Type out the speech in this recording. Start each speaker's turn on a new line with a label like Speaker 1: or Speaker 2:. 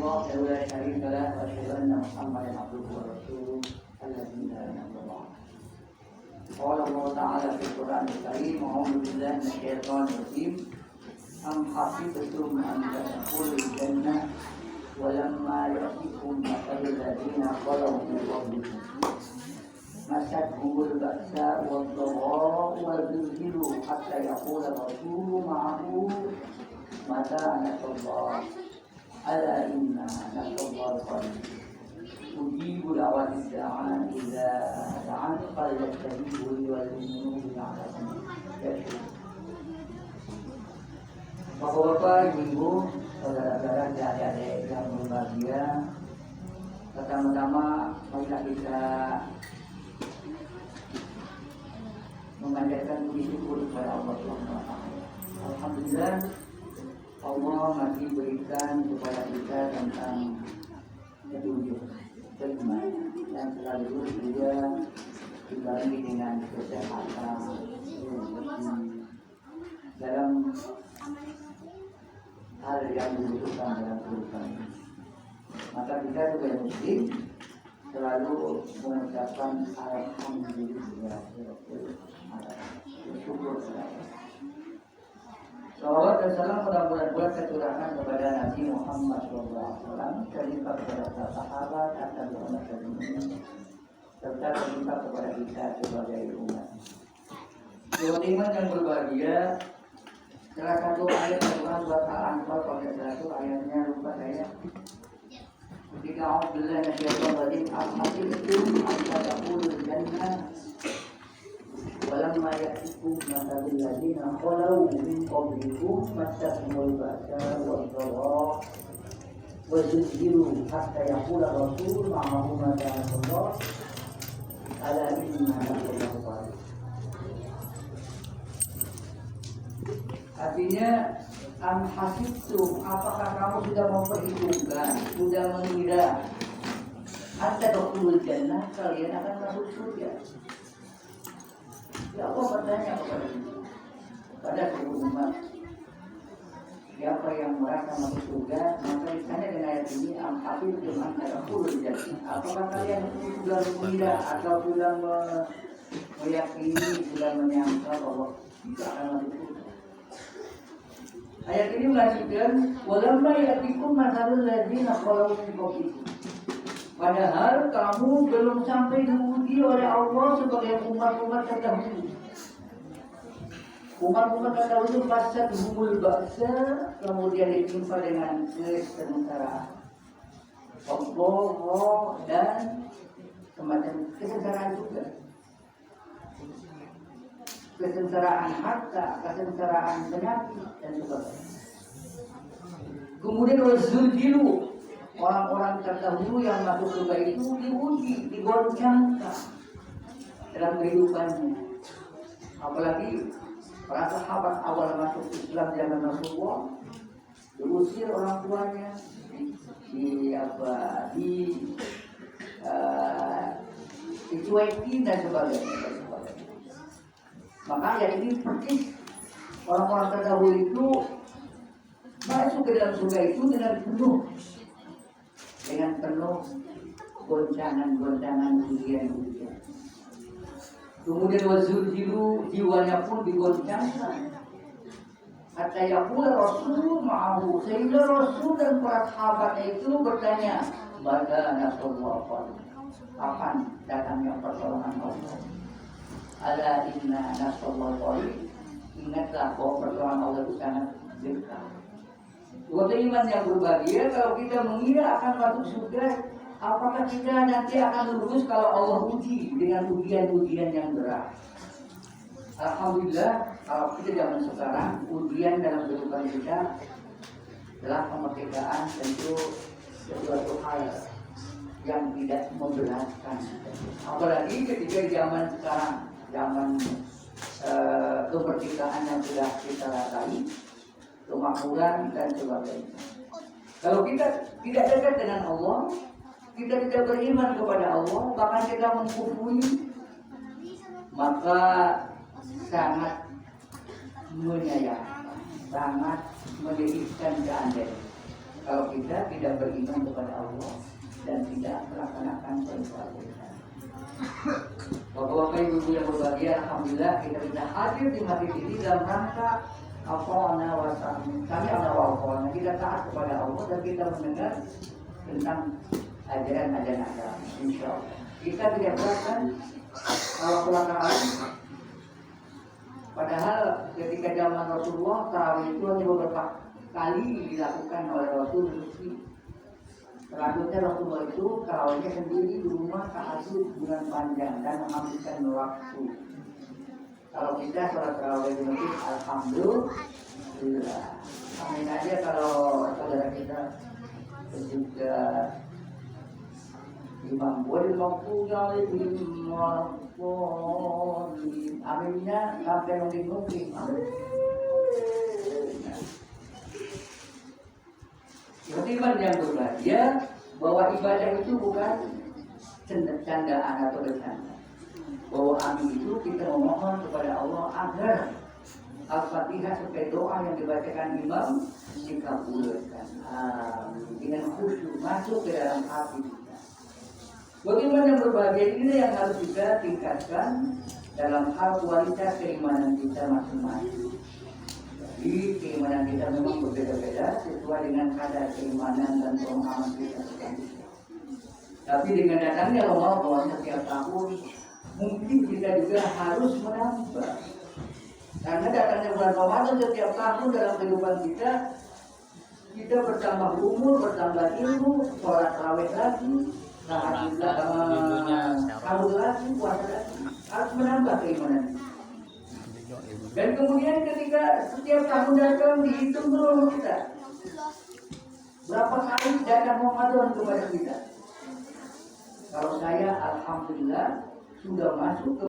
Speaker 1: الله لا شريك له واشهد ان محمدا عبده ورسوله الذي لا اله الا الله. قال الله تعالى في القران الكريم اعوذ بالله من الشيطان الرجيم أم حسبتم أن تدخلوا الجنة ولما يأتكم مثل الذين خلوا من قبلكم مستهم البأساء والضراء وزلزلوا حتى يقول الرسول معه متى نصر الله ألا إن نصر الله قريب أجيب دعوة الداعين إذا دعان فليستجيبوا لي وليؤمنوا بي لعلهم يرشدون. Bapak-bapak, ibu, saudara-saudara, adik-adik yang berbahagia, pertama-tama marilah kita memanjatkan puji syukur kepada Allah SWT. Alhamdulillah, Allah masih berikan kepada kita tentang petunjuk bagaimana dan selalu juga dibarengi dengan kesehatan dalam hal yang dibutuhkan dalam kehidupan. Maka kita sebagai muslim selalu mengucapkan alhamdulillah, bersyukur kepada Allah. Salawat dan salam mudah-mudahan buat kecurahan kepada Nabi Muhammad SAW, terlibat kepada para sahabat akan berhormat dan serta terlibat kepada kita sebagai umat. Iman yang berbahagia. Salah satu ayat Al-Quran surat Al-Anfal pada satu ayatnya lupa saya. Ketika Alhamdulillah Nasyaitan Radim Al-Hasibtum Al-Fatahul Jannah Walamma ya'tikum masalul ladina khalau min qablikum massahumul ba'sa wad-dharra wa zilzilu hatta yaqula rasul ma'ahu mata nasrullah ala inna nasrullahi qarib. Artinya amhasibtum, apakah kamu sudah memperhitungkan, sudah mengira hatta tadkhulul jannah, kalian akan masuk surga. Ya Allah bertanya kepada kita, pada seluruh umat, siapa yang merasa masuk surga, maka ditanya dengan ayat ini amhasibtum hatta tadkhulul jannah, apakah kalian sudah mengira atau sudah meyakini, sudah menyangka bahwa kita akan masuk surga. Ayat ini melanjutkan walamma ya'tikum mathalul ladzina khalau min qablikum. Padahal kamu belum sampai diuji oleh Allah sebagai umat-umat terdahulu. Umat-umat terdahulu fasad humul ba'sa, kemudian ditimpa dengan kesengsaraan. Allah dan semacam kesengsaraan juga. Kesengsaraan harta, kesengsaraan penyakit dan sebagainya. Kemudian wazulzilu, orang-orang terdahulu yang masuk surga itu diuji, digoncangkan dalam kehidupannya. Apalagi para sahabat awal masuk Islam zaman Rasulullah, diusir orang tuanya, dicuekin dan sebagainya. Maka ayat ini persis orang-orang terdahulu itu masuk ke dalam surga itu dengan penuh goncangan-goncangan ujian-ujian. Kemudian wazulzilu, jiwanya pun digoncangkan. Hatta yaqul Rasul ma'ahu, sehingga Rasul dan para sahabatnya itu bertanya, mata nasrullah, kapan datangnya pertolongan Allah? Ala inna nasrullahi qarib, ingatlah bahwa pertolongan Allah itu sangat dekat. Buat iman yang berbahagia, kalau kita mengira akan masuk surga, apakah kita nanti akan lulus kalau Allah uji dengan ujian-ujian yang berat? Alhamdulillah, kalau kita zaman sekarang, ujian dalam kehidupan kita adalah kemerdekaan, tentu sesuatu hal yang tidak memberatkan. Apalagi ketika zaman sekarang, zaman kemerdekaan yang sudah kita rasain, kemakmuran dan sebagainya. Kalau kita tidak dekat dengan Allah, kita tidak beriman kepada Allah, bahkan kita mengkufuri, maka sangat menyayangkan, sangat menyedihkan keadaan. kalau kita tidak beriman kepada Allah dan tidak melaksanakan perintah-perintah. Bapak-bapak ibu yang berbahagia, alhamdulillah kita bisa hadir di masjid ini dalam rangka Al-Qur'ana wa Sa'im. Kami al-Qur'ana, kita taat kepada Allah dan kita mendengar tentang ajaran-ajaran agama. Insyaallah kita tidak buatkan kalau pelaksanaan. Padahal ketika zaman Rasulullah tarawih itu hanya beberapa kali dilakukan oleh Rasul. Selanjutnya Rasulullah itu tarawihnya sendiri di rumah tahajud dengan panjang dan menghabiskan waktu. Kalau kita sholat tarawih di masjid, alhamdulillah. Amin aja kalau saudara kita juga Imam Wali Maksudnya aminnya sampai nunggu-nunggu. Beriman yang berbahagia bahwa ibadah itu bukan candaan atau bercanda. Bahwa amin itu kita memohon kepada Allah agar Al-Fatihah sebagai doa yang dibacakan imam dikabulkan. Dengan khusyuk masuk ke dalam hati kita. Bagaimana yang berbahagia ini yang harus kita tingkatkan dalam hal kualitas keimanan kita masing-masing. Jadi keimanan kita memang berbeda-beda sesuai dengan kadar keimanan dan pemahaman kita. Tapi dengan datangnya Ramadan setiap tahun, mungkin kita juga harus menambah. Karena datangnya bulan Ramadan setiap tahun dalam kehidupan kita bertambah umur, bertambah ilmu, sholat tarawih lagi, sahur lagi, puasa lagi, harus menambah keimanan. Dan kemudian ketika setiap tahun datang dihitung dulu kita berapa kali datang Ramadan kepada kita. Kalau saya alhamdulillah sudah masuk ke